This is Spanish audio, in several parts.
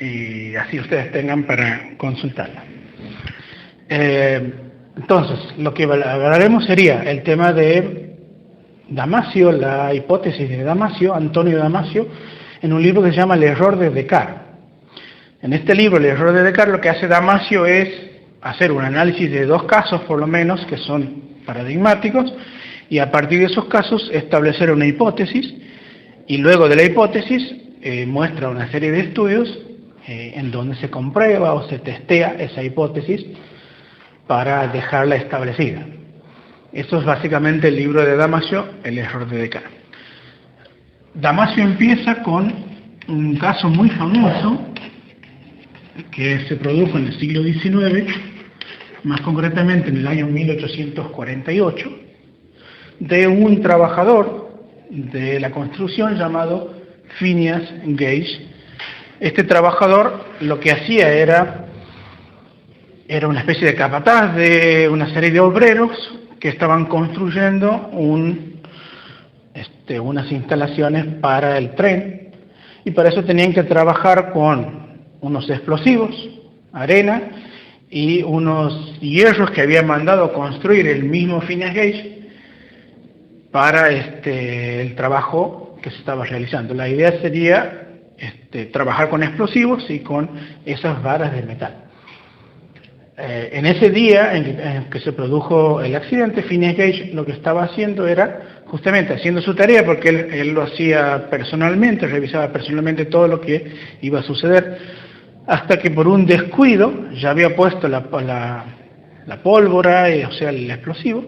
y así ustedes tengan para consultarla. Entonces, lo que hablaremos sería el tema de Damasio, la hipótesis de Damasio, Antonio Damasio, en un libro que se llama El error de Descartes. En este libro, El error de Descartes, lo que hace Damasio es hacer un análisis de dos casos, por lo menos, que son paradigmáticos, y a partir de esos casos establecer una hipótesis, y luego de la hipótesis muestra una serie de estudios en donde se comprueba o se testea esa hipótesis para dejarla establecida. Esto es básicamente el libro de Damasio, El error de Descartes. Damasio empieza con un caso muy famoso que se produjo en el siglo XIX, más concretamente en el año 1848, de un trabajador de la construcción llamado Phineas Gage. Este trabajador lo que hacía era una especie de capataz de una serie de obreros que estaban construyendo unas instalaciones para el tren, y para eso tenían que trabajar con unos explosivos, arena y unos hierros que había mandado construir el mismo Phineas Gage para el trabajo que se estaba realizando. La idea sería trabajar con explosivos y con esas varas de metal. En ese día en que se produjo el accidente, Phineas Gage lo que estaba haciendo era justamente haciendo su tarea, porque él lo hacía personalmente, revisaba personalmente todo lo que iba a suceder, hasta que por un descuido ya había puesto la pólvora, o sea, el explosivo,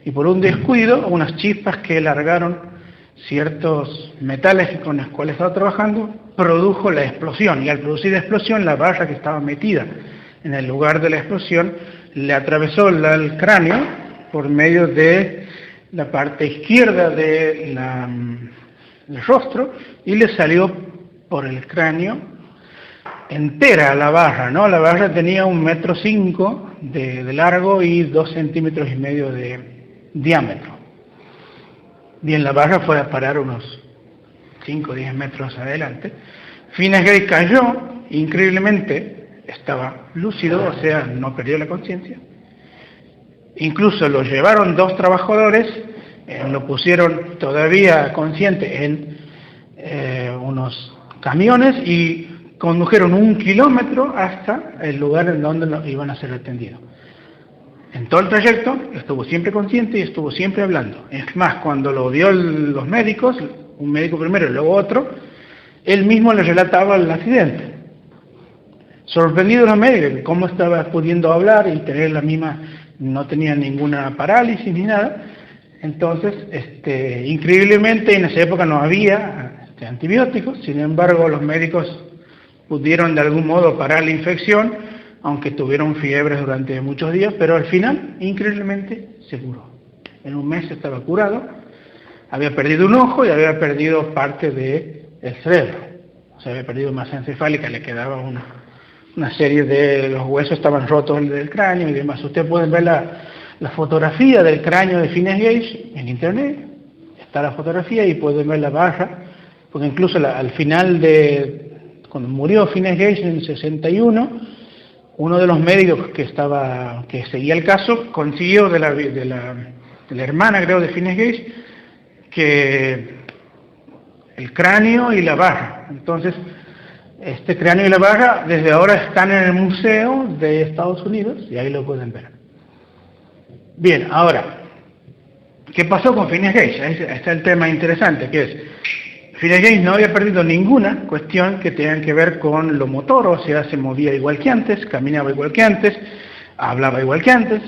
y por un descuido unas chispas que largaron ciertos metales con los cuales estaba trabajando, produjo la explosión, y al producir la explosión, la barra que estaba metida en el lugar de la explosión le atravesó el cráneo por medio de la parte izquierda del rostro y le salió por el cráneo entera la barra, ¿no? La barra tenía 1,5 m de largo y 2,5 centímetros de diámetro. Bien, la barra fue a parar unos 5 o 10 metros adelante. Phineas Gage cayó, increíblemente estaba lúcido, o sea, no perdió la conciencia. Incluso lo llevaron dos trabajadores, lo pusieron todavía consciente en unos camiones y condujeron 1 kilómetro hasta el lugar en donde lo iban a ser atendidos. En todo el trayecto estuvo siempre consciente y estuvo siempre hablando. Es más, cuando lo vio los médicos, un médico primero y luego otro, él mismo le relataba el accidente. Sorprendidos los médicos de cómo estaba pudiendo hablar y tener no tenía ninguna parálisis ni nada. Entonces, increíblemente en esa época no había antibióticos, sin embargo los médicos pudieron de algún modo parar la infección, aunque tuvieron fiebres durante muchos días, pero al final, increíblemente, se curó. En un mes estaba curado, había perdido un ojo y había perdido parte del cerebro. O sea, había perdido masa encefálica, le quedaba una serie de los huesos estaban rotos del cráneo y demás. Ustedes pueden ver la fotografía del cráneo de Phineas Gage en internet, está la fotografía y pueden ver la barra, porque incluso al final cuando murió Phineas Gage en el 61, uno de los médicos que seguía el caso consiguió de la hermana, creo, de Phineas Gage, que el cráneo y la barra. Entonces, este cráneo y la barra desde ahora están en el Museo de Estados Unidos y ahí lo pueden ver. Bien, ahora, ¿qué pasó con Phineas Gage? Ahí está el tema interesante, que es, Phineas Gage no había perdido ninguna cuestión que tenga que ver con lo motor, o sea, se movía igual que antes, caminaba igual que antes, hablaba igual que antes,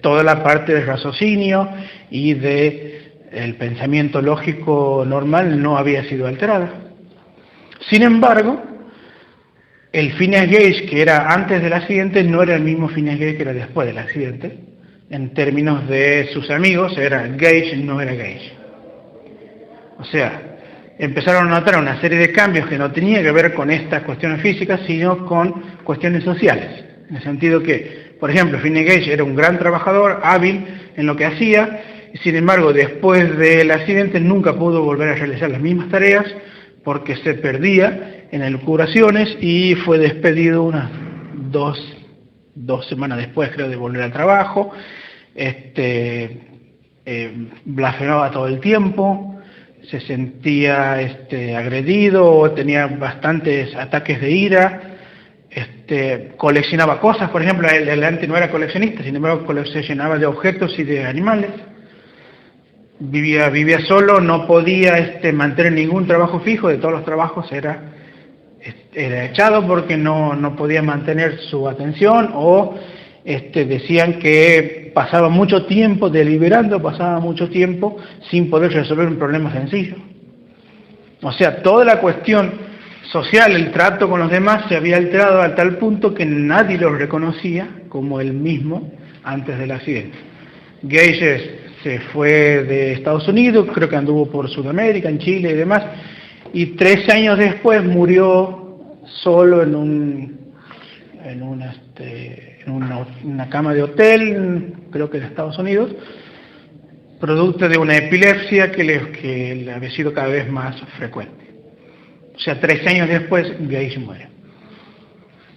toda la parte del raciocinio y del pensamiento lógico normal no había sido alterada. Sin embargo, el Phineas Gage que era antes del accidente no era el mismo Phineas Gage que era después del accidente. En términos de sus amigos, era Gage, no era Gage. O sea, empezaron a notar una serie de cambios que no tenían que ver con estas cuestiones físicas, sino con cuestiones sociales. En el sentido que, por ejemplo, Phineas Gage era un gran trabajador, hábil en lo que hacía, y sin embargo, después del accidente nunca pudo volver a realizar las mismas tareas, porque se perdía en elucubraciones y fue despedido unas dos semanas después, creo, de volver al trabajo. Blasfemaba todo el tiempo, se sentía agredido, tenía bastantes ataques de ira, coleccionaba cosas, por ejemplo, él antes no era coleccionista, sin embargo coleccionaba de objetos y de animales, vivía solo, no podía mantener ningún trabajo fijo, de todos los trabajos era echado porque no podía mantener su atención, o decían que pasaba mucho tiempo deliberando, pasaba mucho tiempo sin poder resolver un problema sencillo. O sea, toda la cuestión social, el trato con los demás se había alterado a tal punto que nadie lo reconocía como él mismo antes del accidente. Gage se fue de Estados Unidos, creo que anduvo por Sudamérica, en Chile y demás, y 3 años después murió solo en una cama de hotel, creo que de Estados Unidos, producto de una epilepsia que le había sido cada vez más frecuente. O sea, 3 años después, Gage muere.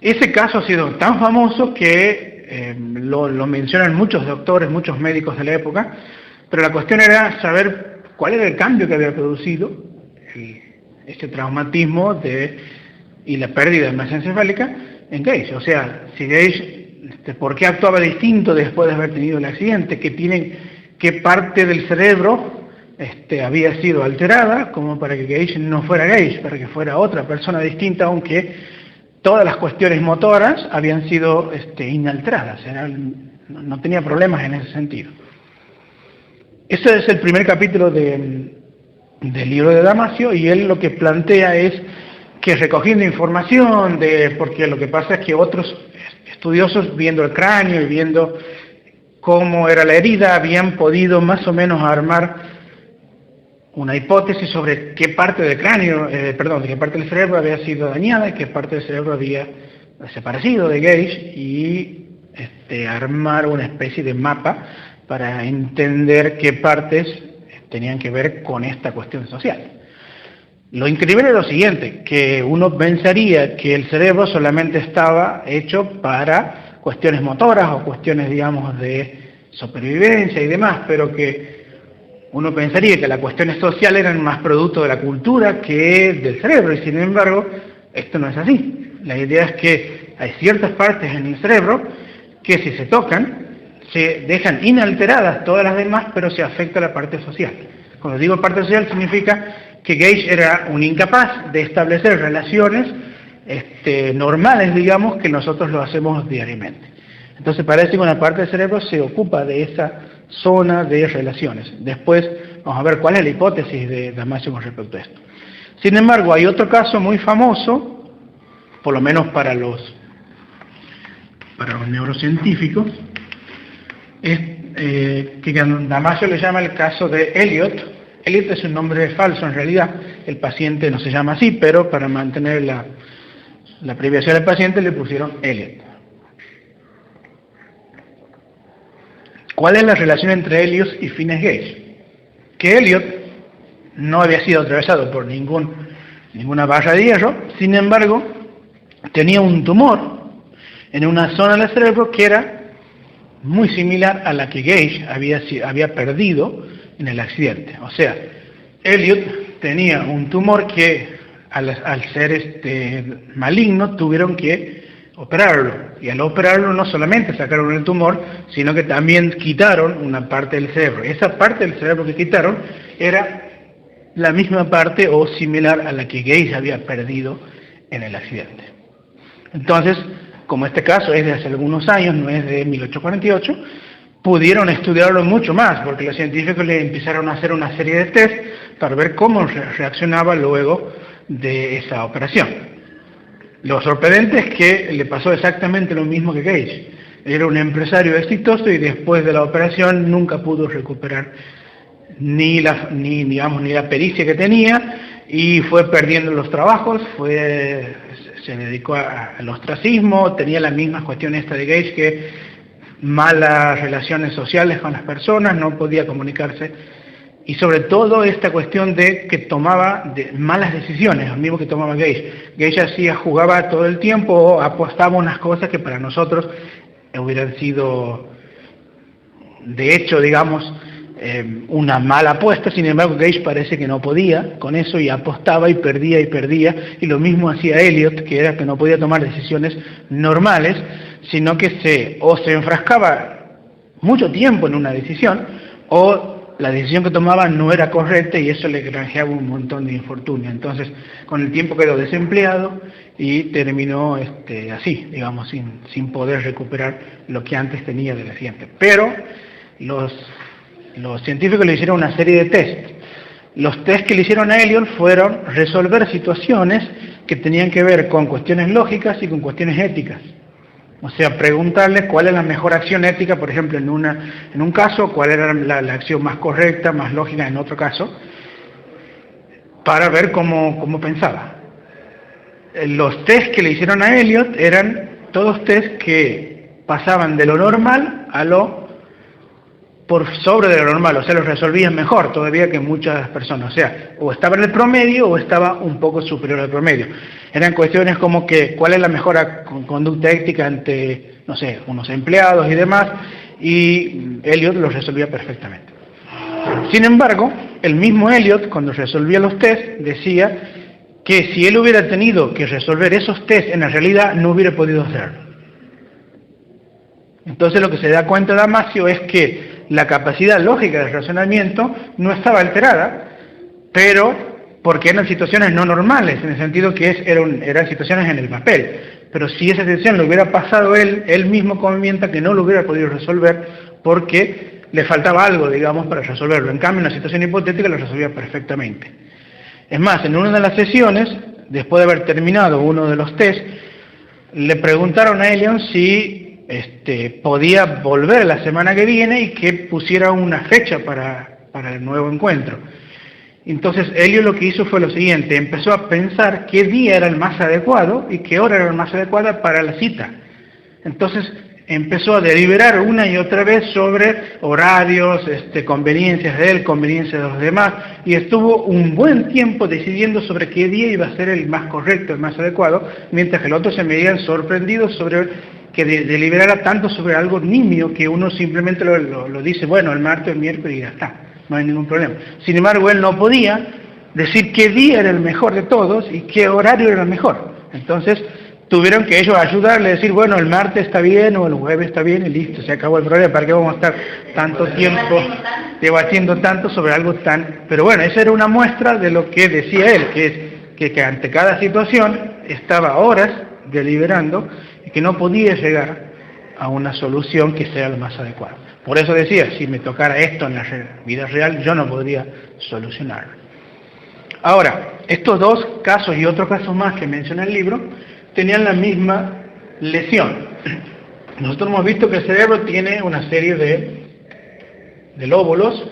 Ese caso ha sido tan famoso que lo mencionan muchos doctores, muchos médicos de la época, pero la cuestión era saber cuál era el cambio que había producido este traumatismo y la pérdida de masa encefálica en Gage. O sea, si Gage, ¿por qué actuaba distinto después de haber tenido el accidente? ¿Qué parte del cerebro había sido alterada como para que Gage no fuera Gage, para que fuera otra persona distinta, aunque todas las cuestiones motoras habían sido inalteradas, no tenía problemas en ese sentido. Ese es el primer capítulo del libro de Damasio, y él lo que plantea es que recogiendo información, porque lo que pasa es que otros estudiosos, viendo el cráneo y viendo cómo era la herida, habían podido más o menos armar una hipótesis sobre qué parte del cráneo, qué parte del cerebro había sido dañada y qué parte del cerebro había desaparecido de Gage, y armar una especie de mapa para entender qué partes tenían que ver con esta cuestión social. Lo increíble es lo siguiente, que uno pensaría que el cerebro solamente estaba hecho para cuestiones motoras o cuestiones, digamos, de supervivencia y demás, pero que uno pensaría que las cuestiones sociales eran más producto de la cultura que del cerebro, y sin embargo, esto no es así. La idea es que hay ciertas partes en el cerebro que si se tocan, se dejan inalteradas todas las demás, pero se afecta la parte social. Cuando digo parte social significa que Gage era un incapaz de establecer relaciones normales, digamos, que nosotros lo hacemos diariamente. Entonces parece que una parte del cerebro se ocupa de esa zona de relaciones. Después vamos a ver cuál es la hipótesis de Damasio con respecto a esto. Sin embargo, hay otro caso muy famoso, por lo menos para los neurocientíficos, que Damasio le llama el caso de Elliot. Elliot es un nombre falso en realidad, el paciente no se llama así, pero para mantener la privacidad del paciente le pusieron Elliot. ¿Cuál es la relación entre Elliot y Phineas Gage? Que Elliot no había sido atravesado por ninguna barra de hierro, sin embargo, tenía un tumor en una zona del cerebro que era muy similar a la que Gage había perdido en el accidente. O sea, Elliot tenía un tumor que al ser maligno tuvieron que operarlo, y al operarlo no solamente sacaron el tumor, sino que también quitaron una parte del cerebro. Esa parte del cerebro que quitaron era la misma parte o similar a la que Gage había perdido en el accidente. Entonces, como este caso es de hace algunos años, no es de 1848, pudieron estudiarlo mucho más, porque los científicos le empezaron a hacer una serie de test para ver cómo reaccionaba luego de esa operación. Lo sorprendente es que le pasó exactamente lo mismo que Gage. Era un empresario exitoso y después de la operación nunca pudo recuperar ni la pericia que tenía, y fue perdiendo los trabajos, se dedicó al ostracismo, tenía la misma cuestión esta de Gage, que malas relaciones sociales con las personas, no podía comunicarse y sobre todo esta cuestión de que tomaba malas decisiones, lo mismo que tomaba Gage. Gage jugaba todo el tiempo o apostaba unas cosas que para nosotros hubieran sido, de hecho, digamos, una mala apuesta. Sin embargo, Gage parece que no podía con eso y apostaba y perdía, y lo mismo hacía Eliot, que era que no podía tomar decisiones normales, sino que se enfrascaba mucho tiempo en una decisión, o la decisión que tomaba no era correcta y eso le granjeaba un montón de infortunio. Entonces, con el tiempo quedó desempleado y terminó así, digamos, sin poder recuperar lo que antes tenía del accidente. Pero los científicos le hicieron una serie de test. Los test que le hicieron a Eliot fueron resolver situaciones que tenían que ver con cuestiones lógicas y con cuestiones éticas. O sea, preguntarle cuál es la mejor acción ética, por ejemplo, en un caso, cuál era la acción más correcta, más lógica en otro caso, para ver cómo pensaba. Los test que le hicieron a Eliot eran todos test que pasaban de lo normal a lo por sobre de lo normal, o sea, los resolvían mejor todavía que muchas personas. O sea, o estaba en el promedio o estaba un poco superior al promedio. Eran cuestiones como que cuál es la mejor conducta ética ante, no sé, unos empleados y demás, y Eliot los resolvía perfectamente. Sin embargo, el mismo Eliot, cuando resolvía los test, decía que si él hubiera tenido que resolver esos test, en la realidad no hubiera podido hacerlo. Entonces lo que se da cuenta Damasio es que la capacidad lógica de razonamiento no estaba alterada, pero porque eran situaciones no normales, en el sentido que eran situaciones en el papel. Pero si esa situación lo hubiera pasado él mismo comenta que no lo hubiera podido resolver porque le faltaba algo, digamos, para resolverlo. En cambio, en una situación hipotética lo resolvía perfectamente. Es más, en una de las sesiones, después de haber terminado uno de los test, le preguntaron a Eliot si podía volver la semana que viene y que pusiera una fecha para el nuevo encuentro. Entonces Eliot lo que hizo fue lo siguiente: empezó a pensar qué día era el más adecuado y qué hora era el más adecuada para la cita. Entonces empezó a deliberar una y otra vez sobre horarios, conveniencias de él, conveniencias de los demás, y estuvo un buen tiempo decidiendo sobre qué día iba a ser el más correcto, el más adecuado, mientras que los otros se veían sorprendidos sobre que deliberara tanto sobre algo nimio que uno simplemente lo dice, bueno, el martes o el miércoles y ya está, no hay ningún problema. Sin embargo, él no podía decir qué día era el mejor de todos y qué horario era el mejor. Entonces tuvieron que ellos ayudarle a decir, bueno, el martes está bien o el jueves está bien y listo, se acabó el problema. ¿Para qué vamos a estar tanto tiempo debatiendo tanto sobre algo tan...? Pero bueno, esa era una muestra de lo que decía él, que ante cada situación estaba horas deliberando y que no podía llegar a una solución que sea lo más adecuada. Por eso decía, si me tocara esto en la vida real, yo no podría solucionarlo. Ahora, estos dos casos y otro caso más que menciona el libro, tenían la misma lesión. Nosotros hemos visto que el cerebro tiene una serie de lóbulos,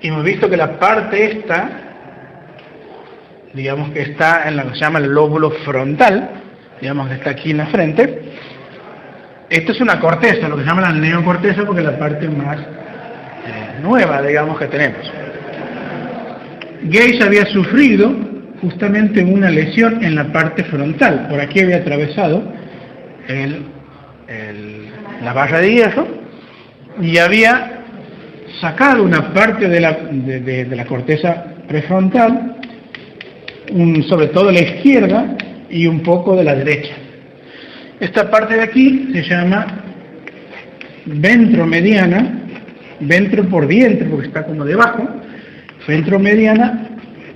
y hemos visto que la parte esta, digamos que está en lo que se llama el lóbulo frontal, digamos que está aquí en la frente. Esto es una corteza, lo que se llama la neocorteza, porque es la parte más nueva, digamos, que tenemos. Gage había sufrido justamente una lesión en la parte frontal. Por aquí había atravesado la barra de hierro y había sacado una parte de la corteza prefrontal, sobre todo la izquierda y un poco de la derecha. Esta parte de aquí se llama ventromediana, ventro por vientre porque está como debajo, ventromediana,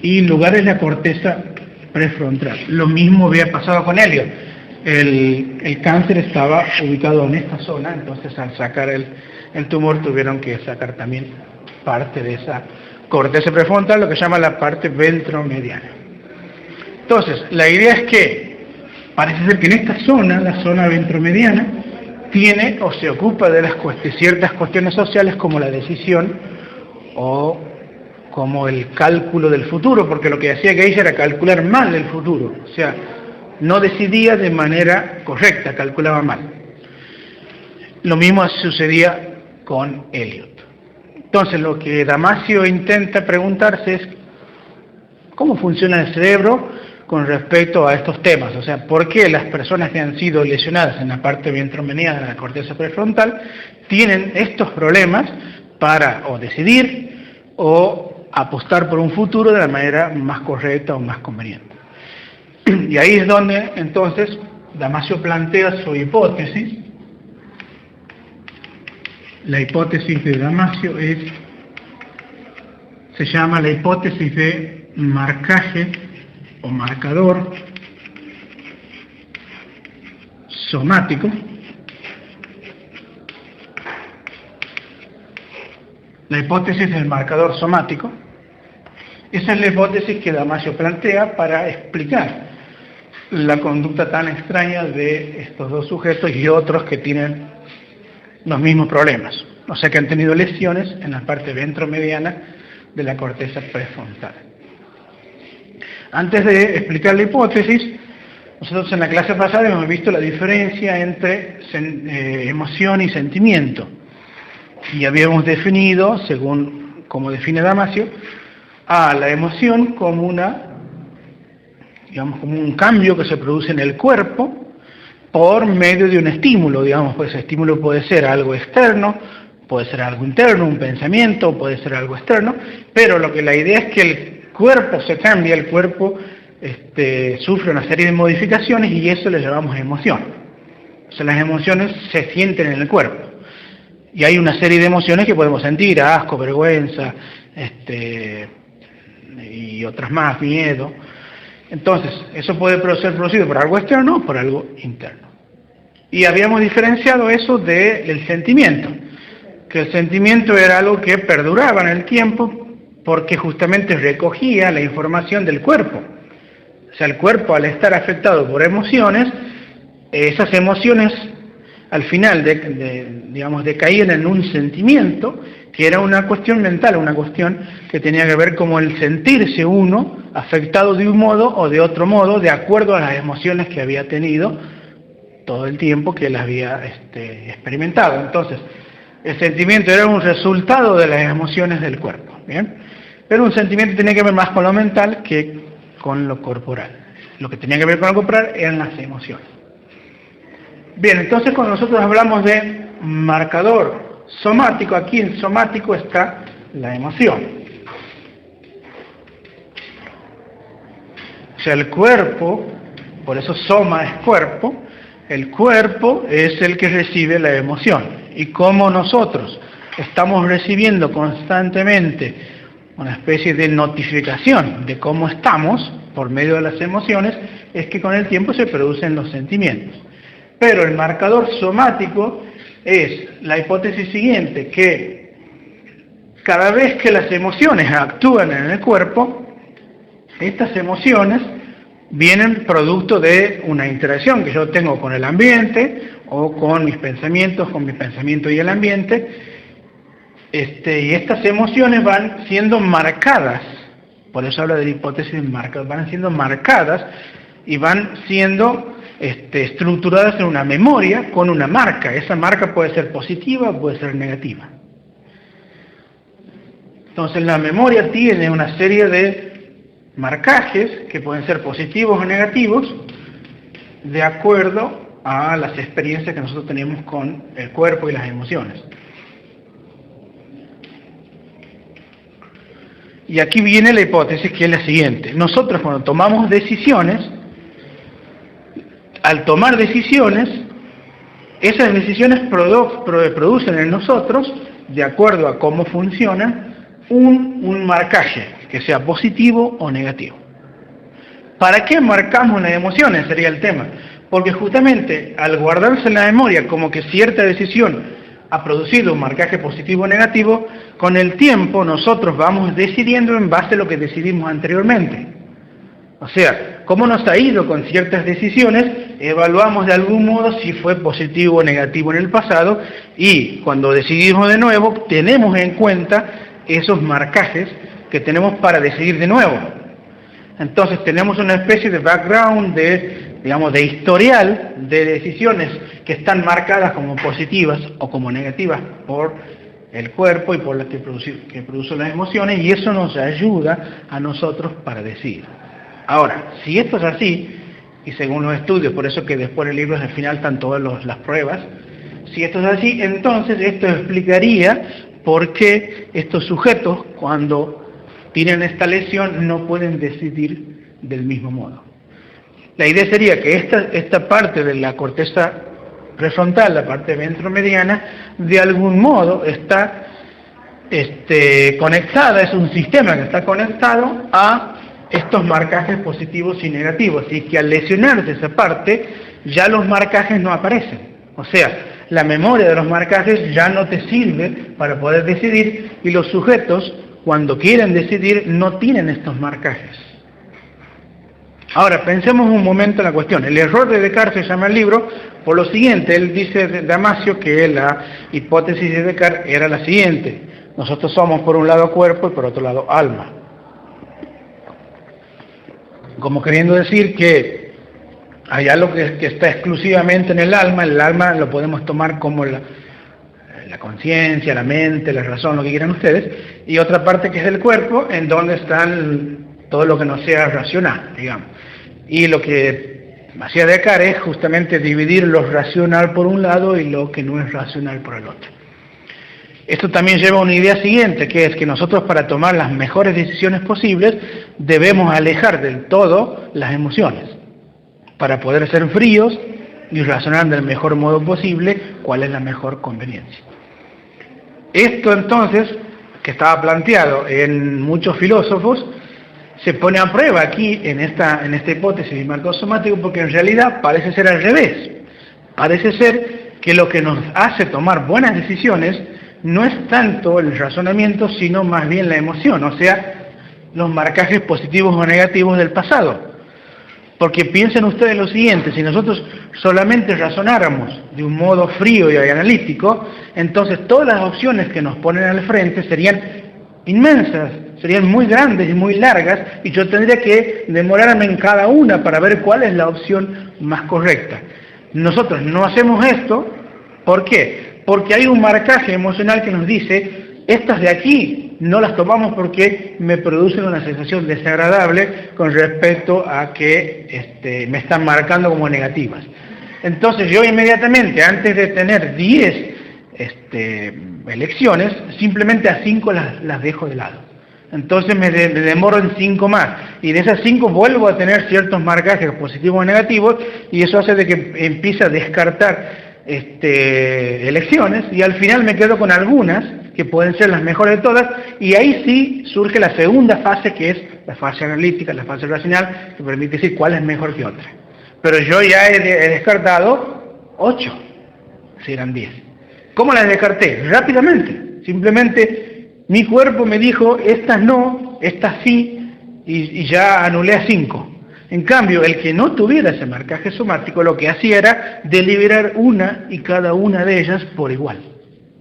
y lugar es la corteza prefrontal. Lo mismo había pasado con Eliot. El cáncer estaba ubicado en esta zona, entonces al sacar el tumor tuvieron que sacar también parte de esa corteza prefrontal, lo que se llama la parte ventromediana. Entonces, la idea es que parece ser que en esta zona, la zona ventromediana, tiene o se ocupa de ciertas cuestiones sociales como la decisión o como el cálculo del futuro, porque lo que hacía Gage era calcular mal el futuro, o sea, no decidía de manera correcta, calculaba mal. Lo mismo sucedía con Eliot. Entonces, lo que Damasio intenta preguntarse es cómo funciona el cerebro con respecto a estos temas. O sea, ¿por qué las personas que han sido lesionadas en la parte ventromediana de la corteza prefrontal tienen estos problemas para o decidir o apostar por un futuro de la manera más correcta o más conveniente? Y ahí es donde entonces Damasio plantea su hipótesis. La hipótesis de Damasio se llama la hipótesis de marcaje o marcador somático. La hipótesis del marcador somático, esa es la hipótesis que Damasio plantea para explicar la conducta tan extraña de estos dos sujetos y otros que tienen los mismos problemas, o sea que han tenido lesiones en la parte ventromediana de la corteza prefrontal. Antes de explicar la hipótesis, nosotros en la clase pasada hemos visto la diferencia entre emoción y sentimiento, y habíamos definido, según como define Damasio, a la emoción como como un cambio que se produce en el cuerpo por medio de un estímulo, pues ese estímulo puede ser algo externo, puede ser algo interno, un pensamiento, puede ser algo externo, pero la idea es que el cuerpo se cambia, el cuerpo sufre una serie de modificaciones y eso le llamamos emoción. O sea, las emociones se sienten en el cuerpo. Y hay una serie de emociones que podemos sentir, asco, vergüenza, y otras más, miedo. Entonces, eso puede ser producido por algo externo o por algo interno. Y habíamos diferenciado eso del sentimiento, que el sentimiento era algo que perduraba en el tiempo porque justamente recogía la información del cuerpo. O sea, el cuerpo, al estar afectado por emociones, esas emociones al final decaían en un sentimiento que era una cuestión mental, una cuestión que tenía que ver como el sentirse uno afectado de un modo o de otro modo, de acuerdo a las emociones que había tenido todo el tiempo que él había experimentado. Entonces, el sentimiento era un resultado de las emociones del cuerpo, ¿bien? Pero un sentimiento tenía que ver más con lo mental que con lo corporal. Lo que tenía que ver con lo corporal eran las emociones. Bien, entonces cuando nosotros hablamos de marcador somático, aquí en somático está la emoción. O sea, el cuerpo, por eso soma es cuerpo, el cuerpo es el que recibe la emoción. Y como nosotros estamos recibiendo constantemente una especie de notificación de cómo estamos por medio de las emociones, es que con el tiempo se producen los sentimientos. Pero el marcador somático es la hipótesis siguiente, que cada vez que las emociones actúan en el cuerpo, estas emociones vienen producto de una interacción que yo tengo con el ambiente o con mis pensamientos, con mi pensamiento y el ambiente, y estas emociones van siendo marcadas, por eso habla de la hipótesis de marcas, van siendo marcadas y van siendo estructuradas en una memoria con una marca. Esa marca puede ser positiva o puede ser negativa. Entonces la memoria tiene una serie de marcajes que pueden ser positivos o negativos de acuerdo a las experiencias que nosotros tenemos con el cuerpo y las emociones. Y aquí viene la hipótesis, que es la siguiente. Nosotros cuando tomamos decisiones, al tomar decisiones, esas decisiones producen en nosotros, de acuerdo a cómo funciona, un marcaje, que sea positivo o negativo. ¿Para qué marcamos las emociones? Sería el tema. Porque justamente al guardarse en la memoria como que cierta decisión ha producido un marcaje positivo o negativo, con el tiempo nosotros vamos decidiendo en base a lo que decidimos anteriormente. O sea, cómo nos ha ido con ciertas decisiones, evaluamos de algún modo si fue positivo o negativo en el pasado, y cuando decidimos de nuevo, tenemos en cuenta esos marcajes que tenemos para decidir de nuevo. Entonces tenemos una especie de background de digamos, de historial de decisiones que están marcadas como positivas o como negativas por el cuerpo y por las que producen las emociones, y eso nos ayuda a nosotros para decidir. Ahora, si esto es así, y según los estudios, por eso que después del libro al final están todas las pruebas, si esto es así, entonces esto explicaría por qué estos sujetos, cuando tienen esta lesión, no pueden decidir del mismo modo. La idea sería que esta parte de la corteza prefrontal, la parte ventromediana, de algún modo está conectada, es un sistema que está conectado a estos marcajes positivos y negativos, y que al lesionarse esa parte, ya los marcajes no aparecen. O sea, la memoria de los marcajes ya no te sirve para poder decidir, y los sujetos, cuando quieren decidir, no tienen estos marcajes. Ahora, pensemos un momento en la cuestión. El error de Descartes se llama el libro por lo siguiente. Él dice, Damasio, que la hipótesis de Descartes era la siguiente: nosotros somos por un lado cuerpo y por otro lado alma. Como queriendo decir que hay algo que está exclusivamente en el alma lo podemos tomar como la conciencia, la mente, la razón, lo que quieran ustedes, y otra parte que es del cuerpo, en donde están todo lo que no sea racional, digamos. Y lo que hacía Descartes es justamente dividir lo racional por un lado y lo que no es racional por el otro. Esto también lleva a una idea siguiente, que es que nosotros, para tomar las mejores decisiones posibles, debemos alejar del todo las emociones, para poder ser fríos y razonar del mejor modo posible cuál es la mejor conveniencia. Esto entonces, que estaba planteado en muchos filósofos, se pone a prueba aquí en esta hipótesis de marco somático, porque en realidad parece ser al revés. Parece ser que lo que nos hace tomar buenas decisiones no es tanto el razonamiento, sino más bien la emoción, o sea, los marcajes positivos o negativos del pasado. Porque piensen ustedes lo siguiente: si nosotros solamente razonáramos de un modo frío y analítico, entonces todas las opciones que nos ponen al frente serían inmensas, serían muy grandes y muy largas, y yo tendría que demorarme en cada una para ver cuál es la opción más correcta. Nosotros no hacemos esto. ¿Por qué? Porque hay un marcaje emocional que nos dice: estas de aquí no las tomamos porque me producen una sensación desagradable con respecto a que me están marcando como negativas. Entonces yo inmediatamente, antes de tener 10 elecciones, simplemente a 5 las dejo de lado. Entonces me demoro en 5 más, y de esas 5 vuelvo a tener ciertos marcajes positivos o negativos, y eso hace de que empiece a descartar elecciones, y al final me quedo con algunas que pueden ser las mejores de todas, y ahí sí surge la segunda fase, que es la fase analítica, la fase racional, que permite decir cuál es mejor que otra. Pero yo ya he descartado 8, si eran 10. ¿Cómo las descarté? Rápidamente. Simplemente mi cuerpo me dijo: estas no, estas sí, y ya anulé a 5. En cambio, el que no tuviera ese marcaje somático, lo que hacía era deliberar una y cada una de ellas por igual.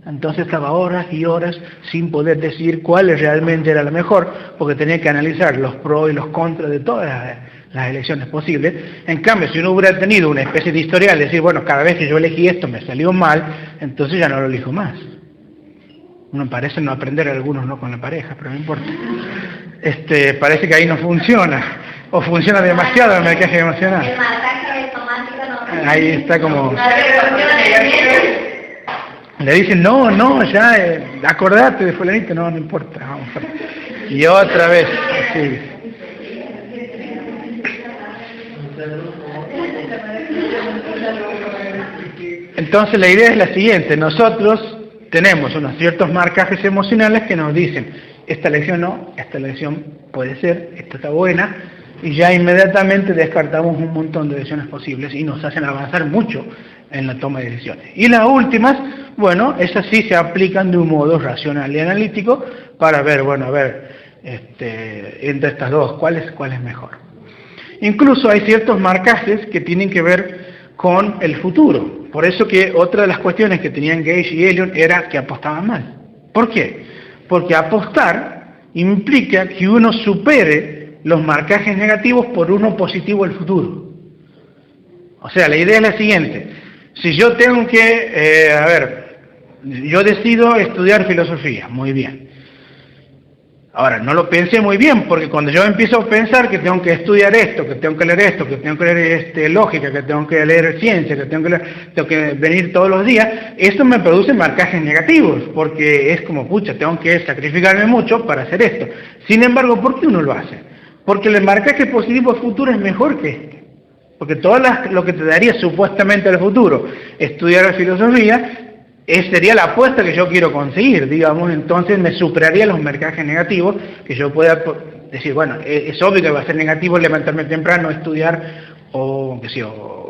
Entonces estaba horas y horas sin poder decidir cuál realmente era la mejor, porque tenía que analizar los pros y los contras de todas las elecciones posibles. En cambio, si uno hubiera tenido una especie de historial, decir, bueno, cada vez que yo elegí esto me salió mal, entonces ya no lo elijo más. Uno parece no aprender, algunos no con la pareja, pero no importa. Parece que ahí no funciona, o funciona demasiado el marcaje emocional. El marcaje somático no. Ahí está como... Le dicen, no, ya, acordate de fulanito, no importa, vamos. Y otra vez, sí. Entonces la idea es la siguiente: nosotros tenemos unos ciertos marcajes emocionales que nos dicen: esta elección no, esta elección puede ser, esta está buena, y ya inmediatamente descartamos un montón de decisiones posibles y nos hacen avanzar mucho en la toma de decisiones. Y las últimas, bueno, esas sí se aplican de un modo racional y analítico para ver, bueno, a ver, entre estas dos, ¿cuál es mejor? Incluso hay ciertos marcajes que tienen que ver con el futuro. Por eso que otra de las cuestiones que tenían Gage y Eliot era que apostaban mal. ¿Por qué? Porque apostar implica que uno supere los marcajes negativos por uno positivo el futuro. O sea, la idea es la siguiente. Si yo tengo que, yo decido estudiar filosofía, muy bien. Ahora, no lo pensé muy bien, porque cuando yo empiezo a pensar que tengo que estudiar esto, que tengo que leer esto, que tengo que leer lógica, que tengo que leer ciencia, que tengo que venir todos los días, esto me produce marcajes negativos, porque es como, pucha, tengo que sacrificarme mucho para hacer esto. Sin embargo, ¿por qué uno lo hace? Porque el marcaje positivo futuro es mejor que este. Porque todo lo que te daría supuestamente al futuro, estudiar filosofía, sería la apuesta que yo quiero conseguir, digamos, entonces me superaría los marcajes negativos, que yo pueda decir, bueno, es obvio que va a ser negativo levantarme temprano, estudiar o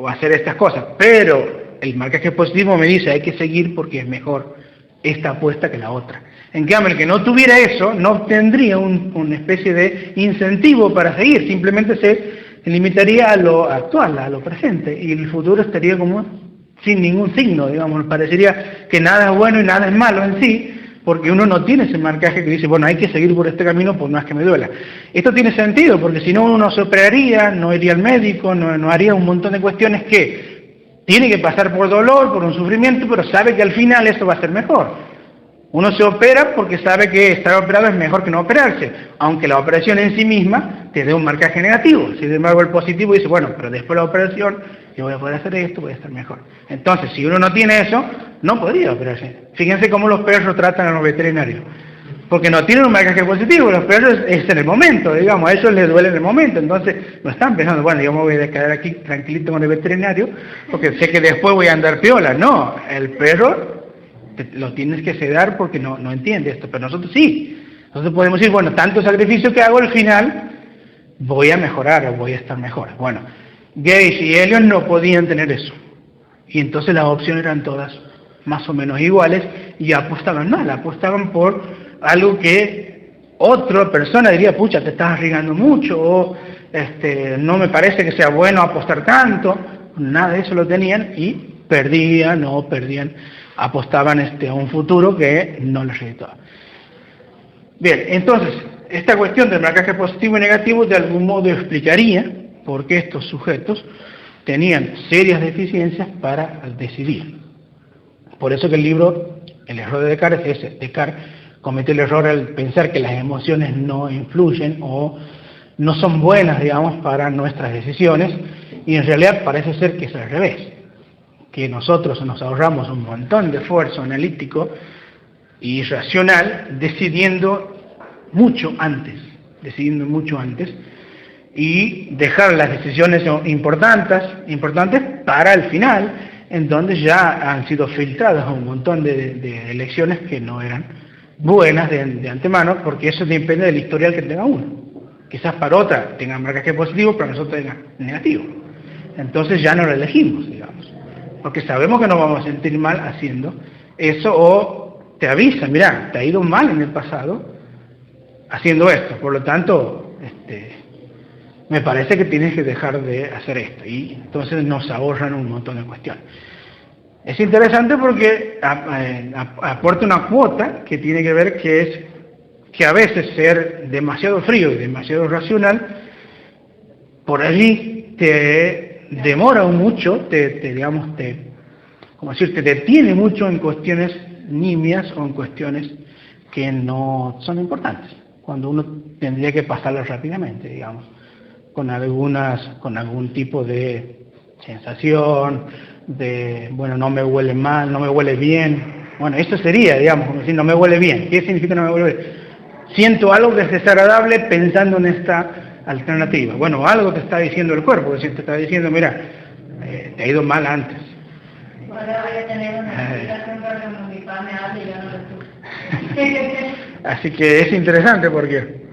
hacer estas cosas, pero el marcaje positivo me dice hay que seguir porque es mejor esta apuesta que la otra. En cambio, el que no tuviera eso, no obtendría una especie de incentivo para seguir, simplemente se limitaría a lo actual, a lo presente, y el futuro estaría como sin ningún signo, digamos, parecería que nada es bueno y nada es malo en sí, porque uno no tiene ese marcaje que dice, bueno, hay que seguir por este camino por más que me duela. Esto tiene sentido, porque si no uno no se operaría, no iría al médico, no haría un montón de cuestiones que tiene que pasar por dolor, por un sufrimiento, pero sabe que al final eso va a ser mejor. Uno se opera porque sabe que estar operado es mejor que no operarse, aunque la operación en sí misma te dé un marcaje negativo. Sin embargo, el positivo dice, bueno, pero después de la operación yo voy a poder hacer esto, voy a estar mejor. Entonces, si uno no tiene eso, no podría operarse. Fíjense cómo los perros tratan a los veterinarios. Porque no tienen un marcaje positivo, los perros es en el momento, digamos, a ellos les duele en el momento. Entonces, no están pensando, bueno, yo me voy a quedar aquí tranquilito con el veterinario, porque sé que después voy a andar piola. No, el perro lo tienes que sedar porque no entiende esto, pero nosotros sí. Entonces podemos decir, bueno, tanto sacrificio que hago al final, voy a mejorar o voy a estar mejor. Bueno, Gage y Eliot no podían tener eso. Y entonces las opciones eran todas más o menos iguales y apostaban mal, apostaban por algo que otra persona diría, pucha, te estás arriesgando mucho, o no me parece que sea bueno apostar tanto. Nada de eso lo tenían y perdían, apostaban a un futuro que no les redituaba. Bien, entonces, esta cuestión del marcaje positivo y negativo de algún modo explicaría por qué estos sujetos tenían serias deficiencias para decidir. Por eso que el libro, el error de Descartes es ese. Descartes comete el error al pensar que las emociones no influyen o no son buenas, digamos, para nuestras decisiones, y en realidad parece ser que es al revés, que nosotros nos ahorramos un montón de esfuerzo analítico y racional decidiendo mucho antes, y dejar las decisiones importantes para el final, en donde ya han sido filtradas un montón de elecciones que no eran buenas de antemano, porque eso depende del historial que tenga uno. Quizás para otra tenga marcaje positivo, para nosotros tenga negativo. Entonces ya no lo elegimos, digamos, porque sabemos que nos vamos a sentir mal haciendo eso, o te avisan, mira, te ha ido mal en el pasado haciendo esto, por lo tanto, me parece que tienes que dejar de hacer esto, y entonces nos ahorran un montón de cuestiones. Es interesante porque aporta una cuota que tiene que ver que a veces ser demasiado frío y demasiado racional, por allí te demora mucho, te detiene mucho en cuestiones nimias o en cuestiones que no son importantes, cuando uno tendría que pasarlas rápidamente, digamos, con algún tipo de sensación, bueno, no me huele mal, no me huele bien. Bueno, eso sería, digamos, como decir, no me huele bien. ¿Qué significa no me huele bien? Siento algo que es desagradable pensando en esta alternativa. Bueno, algo te está diciendo el cuerpo, es decir, te está diciendo, mira, te ha ido mal antes. Ahora voy a tener una explicación para que mi papá me hable y yo no lo escucho. Así que es interesante porque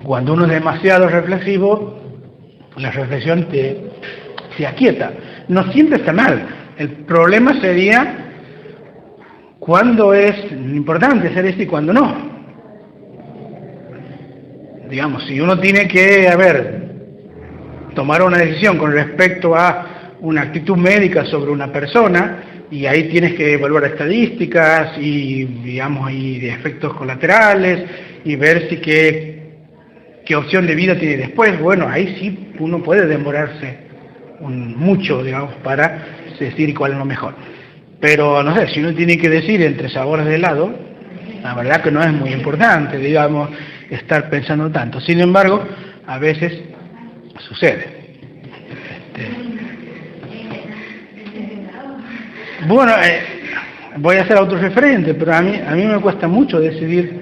cuando uno es demasiado reflexivo, la reflexión se aquieta. No siempre está mal. El problema sería cuándo es importante hacer esto y cuándo no. Digamos, si uno tiene que, tomar una decisión con respecto a una actitud médica sobre una persona, y ahí tienes que evaluar estadísticas y, digamos, y de efectos colaterales, y ver si qué qué opción de vida tiene después. Bueno, ahí sí uno puede demorarse mucho, digamos, para decir cuál es lo mejor. Pero, no sé, si uno tiene que decir entre sabores de helado, la verdad que no es muy importante, digamos, estar pensando tanto. Sin embargo, a veces sucede. Bueno, voy a ser autorreferente, pero a mí me cuesta mucho decidir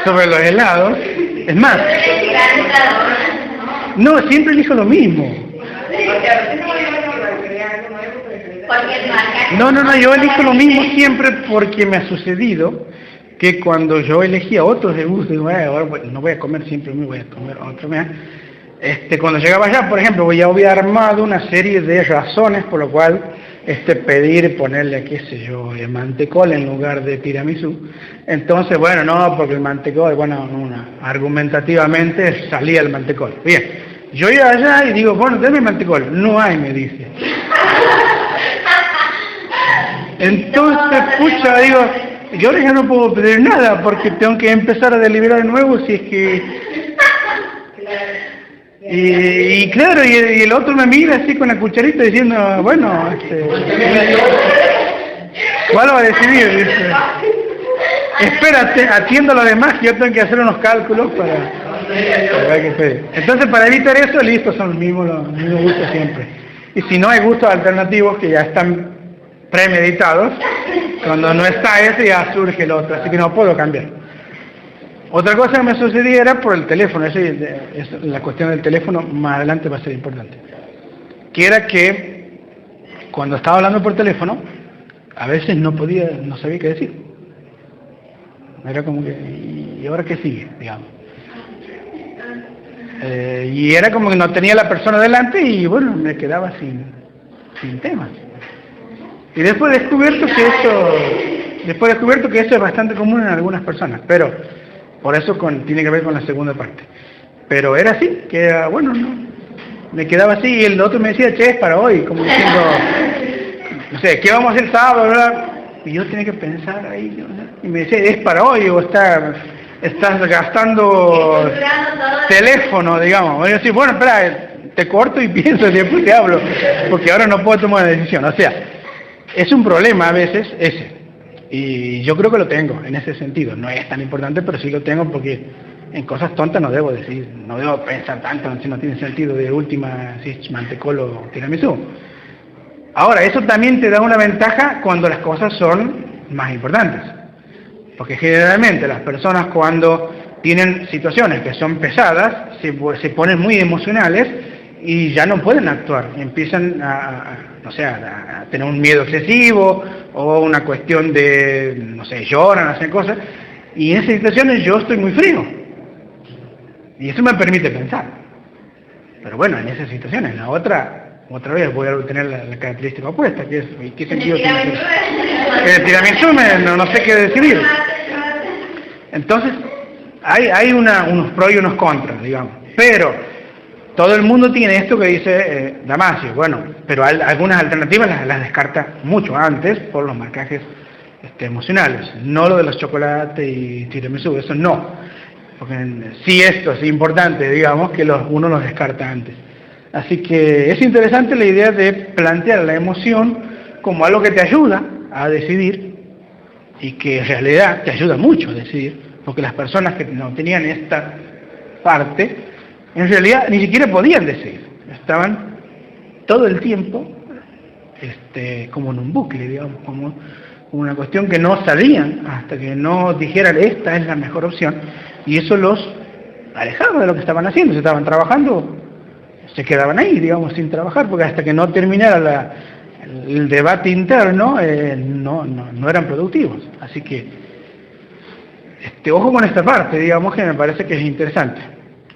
sobre los helados. Es más, no, siempre elijo lo mismo. No, yo elijo lo mismo siempre porque me ha sucedido que cuando yo elegía otros de gusto, digo, ahora no voy a comer siempre, me voy a comer otro más. Cuando llegaba allá, por ejemplo, ya había armado una serie de razones por lo cual pedir, ponerle, qué sé yo, mantecol en lugar de tiramisú. Entonces, bueno, no, porque el mantecol, bueno, argumentativamente salía el mantecol. Bien, yo iba allá y digo, bueno, deme mantecol. No hay, me dice. Entonces, pucha, digo, yo ahora ya no puedo pedir nada porque tengo que empezar a deliberar de nuevo si es que... Y claro, y el otro me mira así con la cucharita diciendo, bueno, ¿cuál va a decidir? Dice, espérate, atiendo lo demás, que yo tengo que hacer unos cálculos para ver qué pedir. Entonces, para evitar eso, listo, son los mismos gustos siempre. Y si no hay gustos alternativos que ya están premeditados, cuando no está ese ya surge el otro, así que no puedo cambiar. Otra cosa que me sucedía era por el teléfono, la cuestión del teléfono más adelante va a ser importante. Que era que cuando estaba hablando por teléfono, a veces no sabía qué decir. Era como que, ¿y ahora qué sigue? Digamos. Y era como que no tenía la persona delante y bueno, me quedaba sin temas. Y después he descubierto que eso es bastante común en algunas personas, pero por eso tiene que ver con la segunda parte. Pero era así, que era, bueno, no, me quedaba así y el otro me decía, che, es para hoy, como diciendo, no sé, ¿qué vamos a hacer sábado, verdad? Y yo tenía que pensar ahí, y me decía, es para hoy, o estás gastando teléfono, digamos. Y yo decía, bueno, espera, te corto y pienso y después te hablo, porque ahora no puedo tomar una decisión. O sea, es un problema a veces ese. Y yo creo que lo tengo en ese sentido. No es tan importante, pero sí lo tengo porque en cosas tontas no debo decir, no debo pensar tanto si no tiene sentido de última, si es mantecol o tiramisú. Ahora, eso también te da una ventaja cuando las cosas son más importantes. Porque generalmente las personas cuando tienen situaciones que son pesadas, se ponen muy emocionales y ya no pueden actuar. Empiezan a tener un miedo excesivo o una cuestión de, no sé, lloran, hacen cosas. Y en esas situaciones yo estoy muy frío. Y eso me permite pensar. Pero bueno, en esas situaciones, la otra vez voy a tener la característica opuesta, que es, ¿qué sentido tiene? El tiramisú, no sé qué decidir. Entonces, hay unos pros y unos contras, digamos. Pero todo el mundo tiene esto que dice Damasio, bueno, pero algunas alternativas las descarta mucho antes por los marcajes emocionales. No lo de los chocolates y tiramisú, eso no. Porque sí esto es importante, digamos, que uno los descarta antes. Así que es interesante la idea de plantear la emoción como algo que te ayuda a decidir y que en realidad te ayuda mucho a decidir, porque las personas que no tenían esta parte, en realidad ni siquiera podían decidir, estaban todo el tiempo como en un bucle, digamos, como una cuestión que no salían hasta que no dijeran esta es la mejor opción, y eso los alejaba de lo que estaban haciendo. Si estaban trabajando, se quedaban ahí, digamos, sin trabajar, porque hasta que no terminara el debate interno, no eran productivos. Así que, ojo con esta parte, digamos, que me parece que es interesante.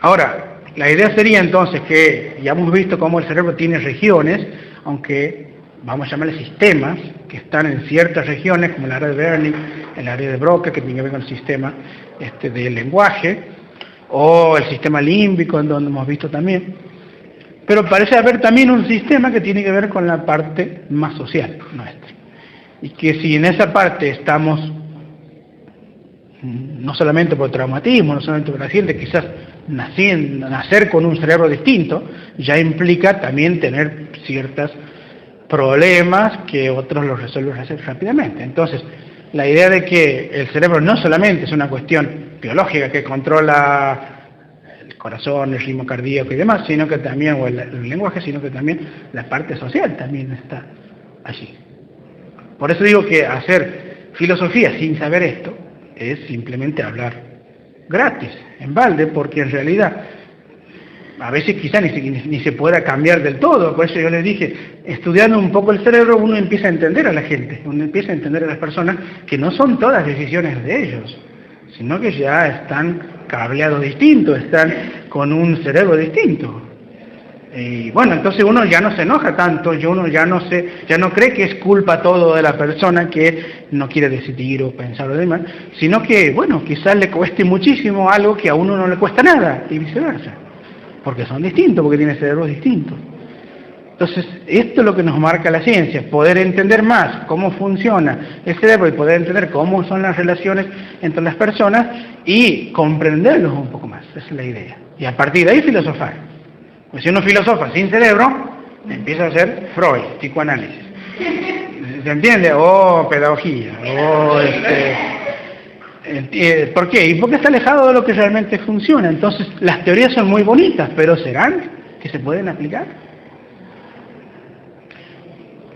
Ahora, la idea sería entonces que ya hemos visto cómo el cerebro tiene regiones, aunque vamos a llamarle sistemas, que están en ciertas regiones, como el área de Wernicke, el área de Broca, que tiene que ver con el sistema del lenguaje, o el sistema límbico, en donde hemos visto también. Pero parece haber también un sistema que tiene que ver con la parte más social nuestra. Y que si en esa parte estamos no solamente por traumatismo, no solamente por accidente, quizás nacer con un cerebro distinto ya implica también tener ciertos problemas que otros los resuelven rápidamente. Entonces, la idea de que el cerebro no solamente es una cuestión biológica que controla el corazón, el ritmo cardíaco y demás, sino que también, o el lenguaje, sino que también la parte social también está allí. Por eso digo que hacer filosofía sin saber esto es simplemente hablar gratis, en balde, porque en realidad a veces quizá ni se pueda cambiar del todo. Por eso yo les dije, estudiando un poco el cerebro uno empieza a entender a la gente, uno empieza a entender a las personas que no son todas decisiones de ellos, sino que ya están cableados distintos, están con un cerebro distinto. Y bueno, entonces uno ya no se enoja tanto, uno ya no cree que es culpa todo de la persona que no quiere decidir o pensar o demás, sino que, bueno, quizás le cueste muchísimo algo que a uno no le cuesta nada, y viceversa, porque son distintos, porque tienen cerebros distintos. Entonces, esto es lo que nos marca la ciencia, poder entender más cómo funciona el cerebro y poder entender cómo son las relaciones entre las personas y comprenderlos un poco más, esa es la idea. Y a partir de ahí filosofar. Pues si uno filosofa sin cerebro, empieza a hacer Freud, psicoanálisis. ¿Se entiende? O pedagogía, ¿por qué? Y porque está alejado de lo que realmente funciona. Entonces, las teorías son muy bonitas, pero ¿serán que se pueden aplicar?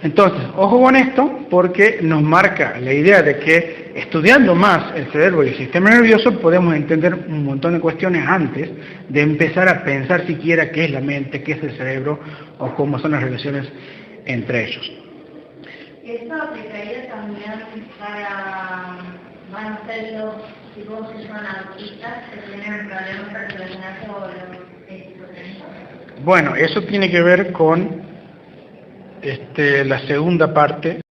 Entonces, ojo con esto, porque nos marca la idea de que estudiando más el cerebro y el sistema nervioso podemos entender un montón de cuestiones antes de empezar a pensar siquiera qué es la mente, qué es el cerebro o cómo son las relaciones entre ellos. ¿Esto aplicaría también para, van a ser los chicos que son autistas que tienen problemas para relacionarse o los esquizofrénicos? Bueno, eso tiene que ver con la segunda parte